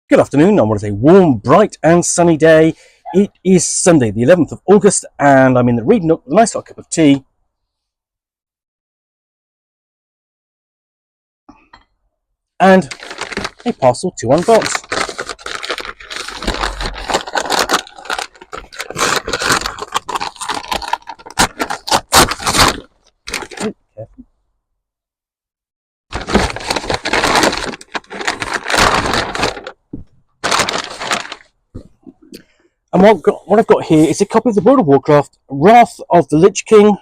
Good afternoon. I want to say warm, bright, and sunny day. It is Sunday, the 11th of August, and I'm in the reading Nook with a nice hot cup of tea. And a parcel to unbox. And what I've got here is a copy of the World of Warcraft Wrath of the Lich King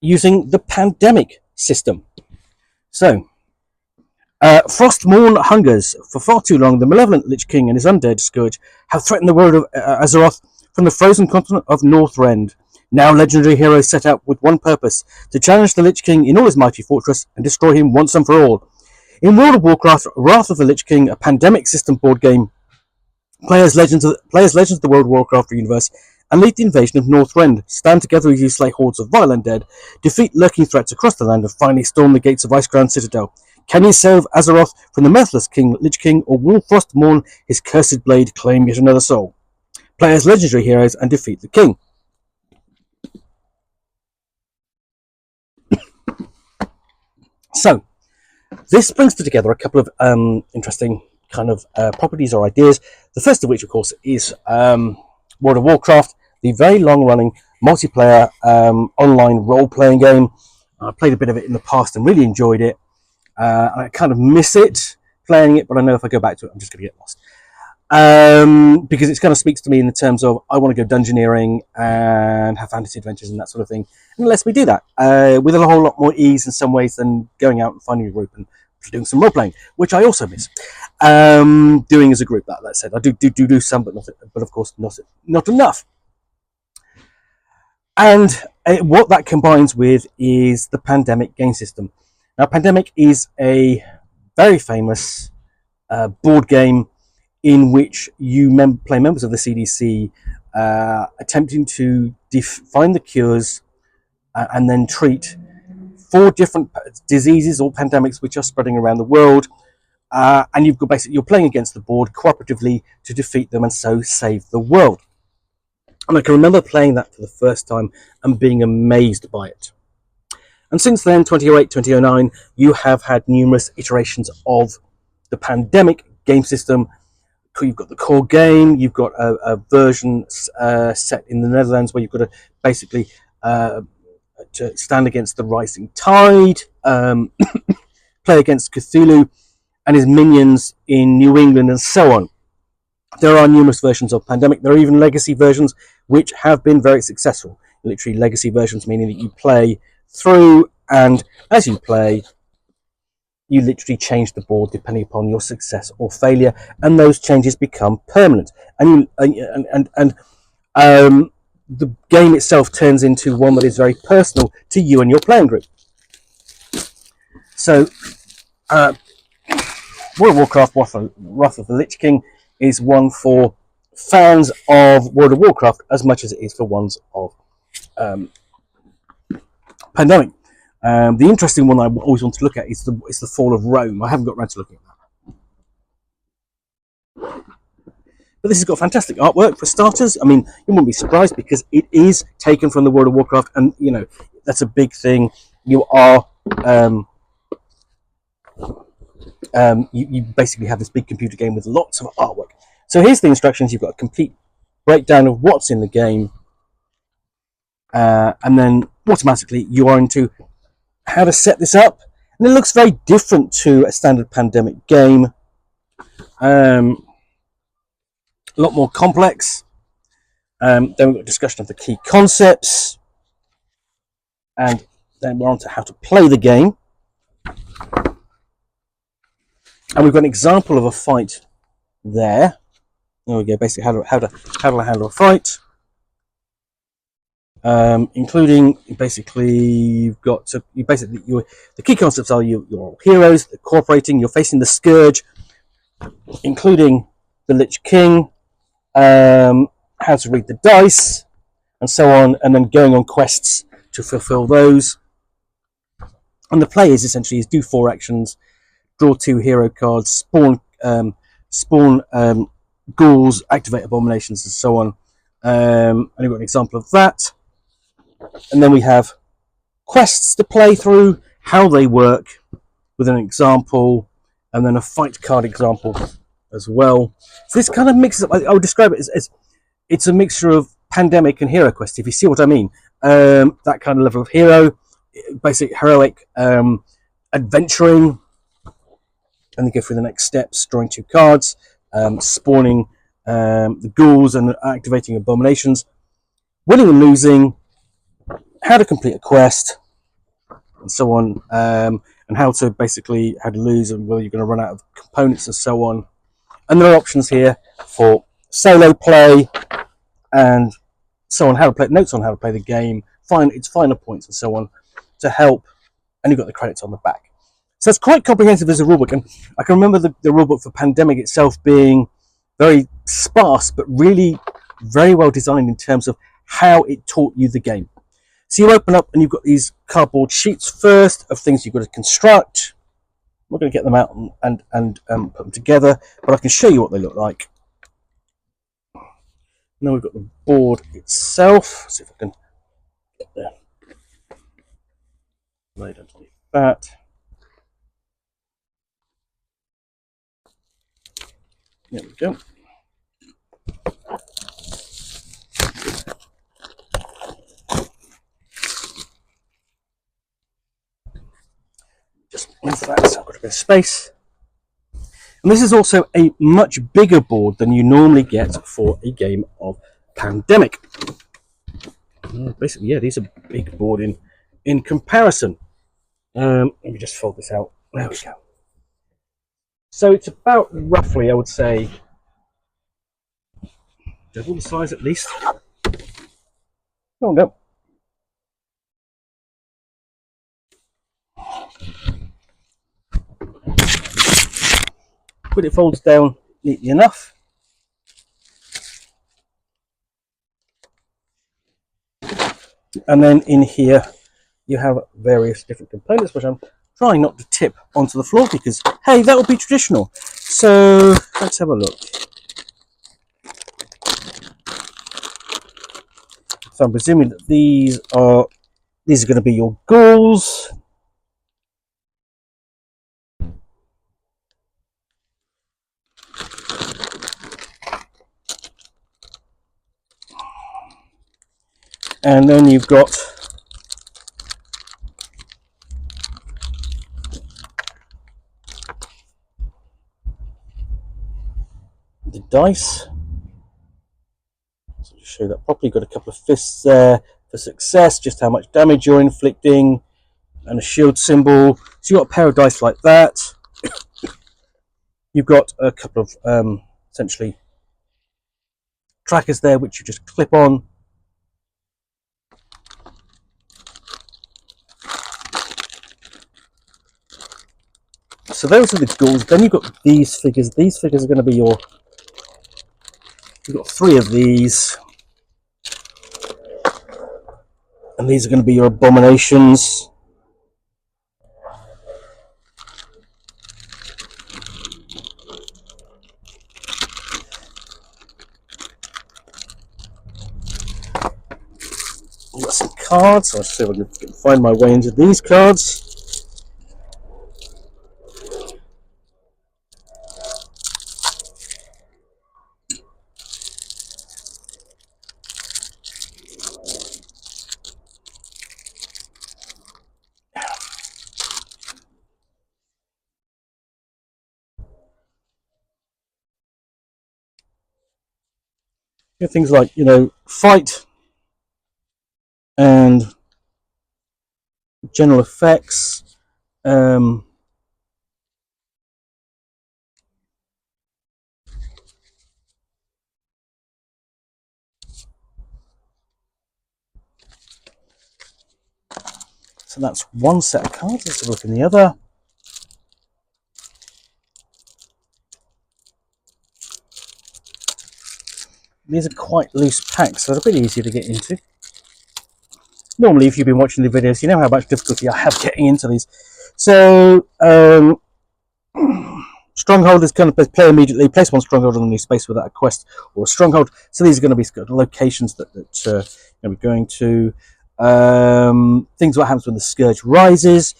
using the pandemic system. So, Frostmourne hungers. For far too long, the malevolent Lich King and his undead scourge have threatened the world of Azeroth from the frozen continent of Northrend. Now legendary heroes set out with one purpose, to challenge the Lich King in all his mighty fortress and destroy him once and for all. In World of Warcraft Wrath of the Lich King, a pandemic system board game, players legends of the World of Warcraft universe and lead the invasion of Northrend, stand together as you slay hordes of vile undead, defeat lurking threats across the land, and finally storm the gates of Icecrown Citadel. Can you save Azeroth from the merciless Lich King, or will Frostmourne, his cursed blade, claim yet another soul? Play as legendary heroes and defeat the king. So, this brings together a couple of interesting kind of properties or ideas. The first of which, of course, is World of Warcraft, the very long-running multiplayer online role-playing game. I played a bit of it in the past and really enjoyed it. I kind of miss it playing it, but I know if I go back to it, I'm just going to get lost. Because it kind of speaks to me in the terms of I want to go dungeoneering and have fantasy adventures and that sort of thing. And it lets me do that with a whole lot more ease in some ways than going out and finding a group and doing some role playing, which I also miss doing as a group. That said, I do some, but of course not enough. And what that combines with is the pandemic game system. Now, Pandemic is a very famous board game in which you play members of the CDC attempting to find the cures and then treat 4 different diseases or pandemics which are spreading around the world. And you're playing against the board cooperatively to defeat them and so save the world. And I can remember playing that for the first time and being amazed by it. And since then, 2008, 2009, you have had numerous iterations of the pandemic game system. You've got the core game, you've got a version set in the Netherlands where you've got to basically to stand against the rising tide, play against Cthulhu and his minions in New England, and so on. There are numerous versions of Pandemic. There are even legacy versions which have been very successful. Literally legacy versions meaning that you play through, and as you play, you literally change the board depending upon your success or failure, and those changes become permanent. And the game itself turns into one that is very personal to you and your playing group. So, World of Warcraft Wrath of the Lich King is one for fans of World of Warcraft as much as it is for ones of Pandemic. The interesting one I always want to look at is the fall of Rome. I haven't got around to looking at that. But this has got fantastic artwork for starters. I mean, you wouldn't be surprised because it is taken from the World of Warcraft, and you know that's a big thing. You are you basically have this big computer game with lots of artwork. So here's the instructions. You've got a complete breakdown of what's in the game, and then automatically you are into how to set this up. And it looks very different to a standard Pandemic game. A lot more complex. Then we've got a discussion of the key concepts, and then we're on to how to play the game. And we've got an example of a fight there. There we go. Basically, how to handle a fight, including basically the key concepts are your heroes, the cooperating. You're facing the scourge, including the Lich King. How to read the dice, and so on, and then going on quests to fulfill those. And the play is essentially do 4 actions draw 2 hero cards, spawn ghouls, activate abominations, and so on. And we've got an example of that. And then we have quests to play through, how they work, with an example, and then a fight card example as well. So this kind of mixes up. I would describe it as it's a mixture of Pandemic and Hero Quest, if you see what I mean. That kind of level of hero, basic heroic adventuring, and then go through the next steps, drawing 2 cards, spawning the ghouls and activating abominations, winning and losing, how to complete a quest, and so on, and how to lose and whether you're going to run out of components and so on. And there are options here for solo play and so on, how to play, notes on how to play the game, its finer points and so on to help, and you've got the credits on the back. So it's quite comprehensive as a rulebook, and I can remember the rulebook for Pandemic itself being very sparse, but really very well designed in terms of how it taught you the game. So you open up and you've got these cardboard sheets first of things you've got to construct. I'm not going to get them out and put them together, but I can show you what they look like. Now we've got the board itself. Let's see if I can get there. Laid underneath that. There we go. Just move that so I've got a bit of space. And this is also a much bigger board than you normally get for a game of Pandemic. Basically, yeah, these are big board in comparison. Let me just fold this out. There we go. So it's about roughly, I would say, double the size at least. Oh no. But it folds down neatly enough. And then in here you have various different components, which I'm trying not to tip onto the floor because, hey, that would be traditional. So let's have a look. So I'm presuming that these are going to be your ghouls. And then you've got the dice. So to show that properly, you've got a couple of fists there for success, just how much damage you're inflicting, and a shield symbol. So you've got a pair of dice like that. You've got a couple of essentially trackers there, which you just clip on. So those are the ghouls. Then you've got these figures. These figures are going to be your... You've got 3 of these. And these are going to be your abominations. I've got some cards. I'll see if I can find my way into these cards. Things like, fight and general effects. So that's one set of cards. Let's have a look in the other. These are quite loose packs, so they're pretty easy to get into. Normally, if you've been watching the videos, you know how much difficulty I have getting into these. So, Stronghold is going to play immediately. Place one stronghold on a new space without a quest or a stronghold. So these are going to be locations that we're going to. Things what happens when the scourge rises.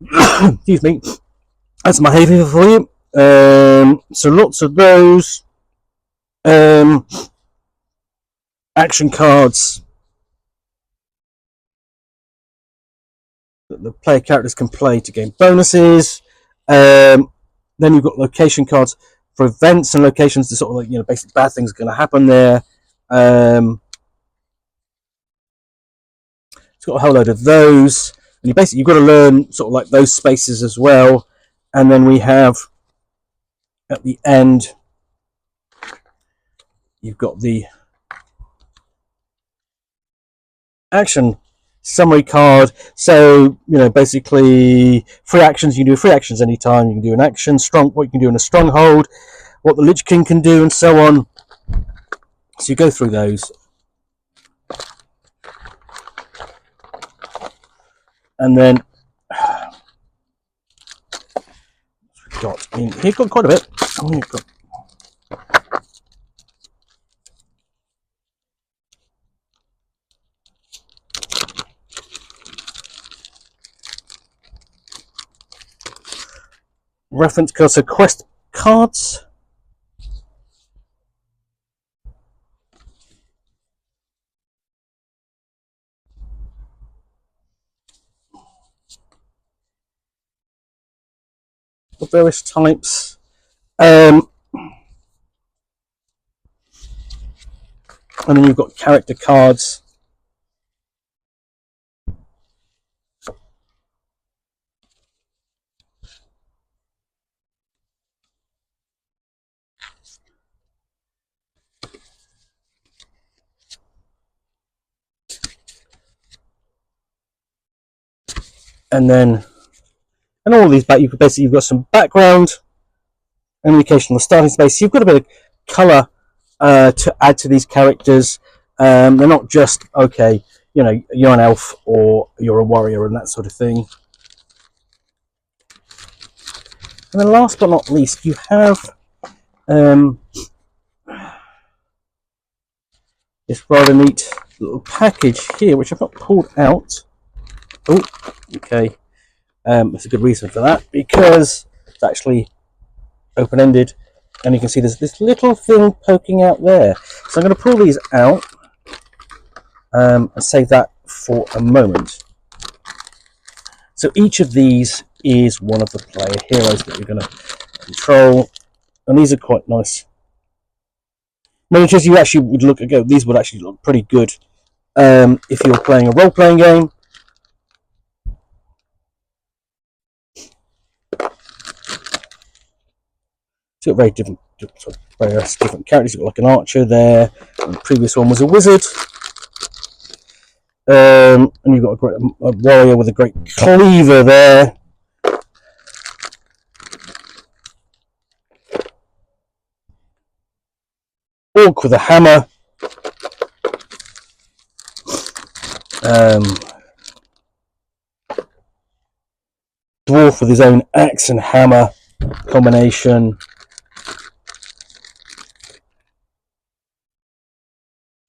Excuse me. That's my haven for you. So lots of those action cards that the player characters can play to gain bonuses. Then you've got location cards for events and locations to sort of like, basically bad things are going to happen there. It's got a whole load of those, and you've got to learn sort of like those spaces as well. And then we have at the end, you've got the action summary card. So basically free actions. You can do free actions anytime. You can do an action what you can do in a stronghold, what the Lich King can do, and so on. So you go through those, and then we've got in here. Got quite a bit. Got reference cards, so quest cards. Of various types. And then you've got character cards. And all these back, you've got some background, an indication of the starting space. You've got a bit of colour to add to these characters. They're not just okay, you're an elf or you're a warrior and that sort of thing. And then last but not least, you have this rather neat little package here, which I've not pulled out. Oh, okay. There's a good reason for that, because it's actually open-ended, and you can see there's this little thing poking out there. So I'm going to pull these out and save that for a moment. So each of these is one of the player heroes that you're going to control, and these are quite nice miniatures. You actually would look at these would actually look pretty good if you're playing a role-playing game. It's got various different characters. You've got like an archer there, and the previous one was a wizard. And you've got a warrior with a great cleaver there. Orc with a hammer. Dwarf with his own axe and hammer combination.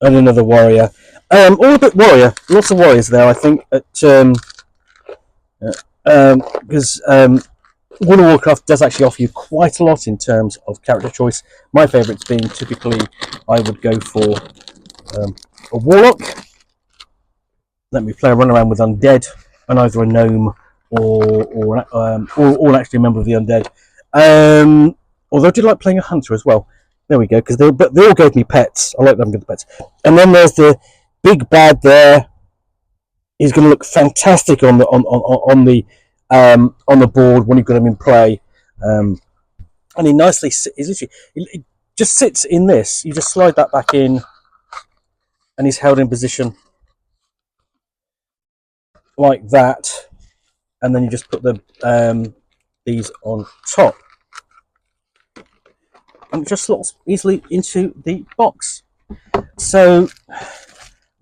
And another warrior. All a bit warrior. Lots of warriors there, I think. Because World of Warcraft does actually offer you quite a lot in terms of character choice. My favourites being typically, I would go for a warlock. Let me play a run around with undead, and either a gnome or actually a member of the undead. Although I did like playing a hunter as well. There we go, because they all gave me pets. I like them good pets. And then there's the big bad there. He's going to look fantastic on the board when you've got him in play. And he nicely it just sits in this. You just slide that back in, and he's held in position like that. And then you just put these on top. And it just slots easily into the box. So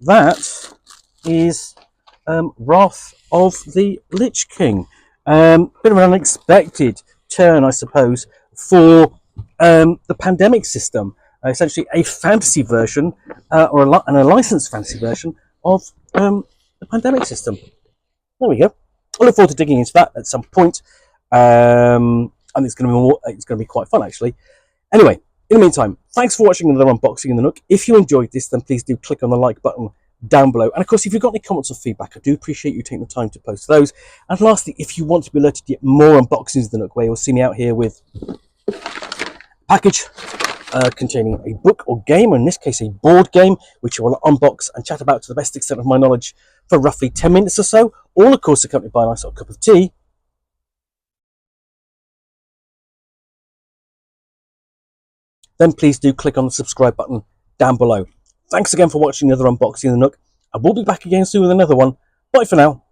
that is Wrath of the Lich King. Bit of an unexpected turn, I suppose, for the pandemic system. Essentially, a fantasy version and a licensed fantasy version of the pandemic system. There we go. I look forward to digging into that at some point. And it's going to be quite fun, actually. Anyway, in the meantime, thanks for watching another unboxing in the Nook. If you enjoyed this, then please do click on the like button down below. And of course, if you've got any comments or feedback, I do appreciate you taking the time to post those. And lastly, if you want to be alerted to get more unboxings of the Nook, where you'll see me out here with a package containing a book or game, or in this case a board game, which I will unbox and chat about to the best extent of my knowledge for roughly 10 minutes or so, all of course accompanied by a nice little cup of tea, then please do click on the subscribe button down below. Thanks again for watching another unboxing of the Nook. I will be back again soon with another one. Bye for now.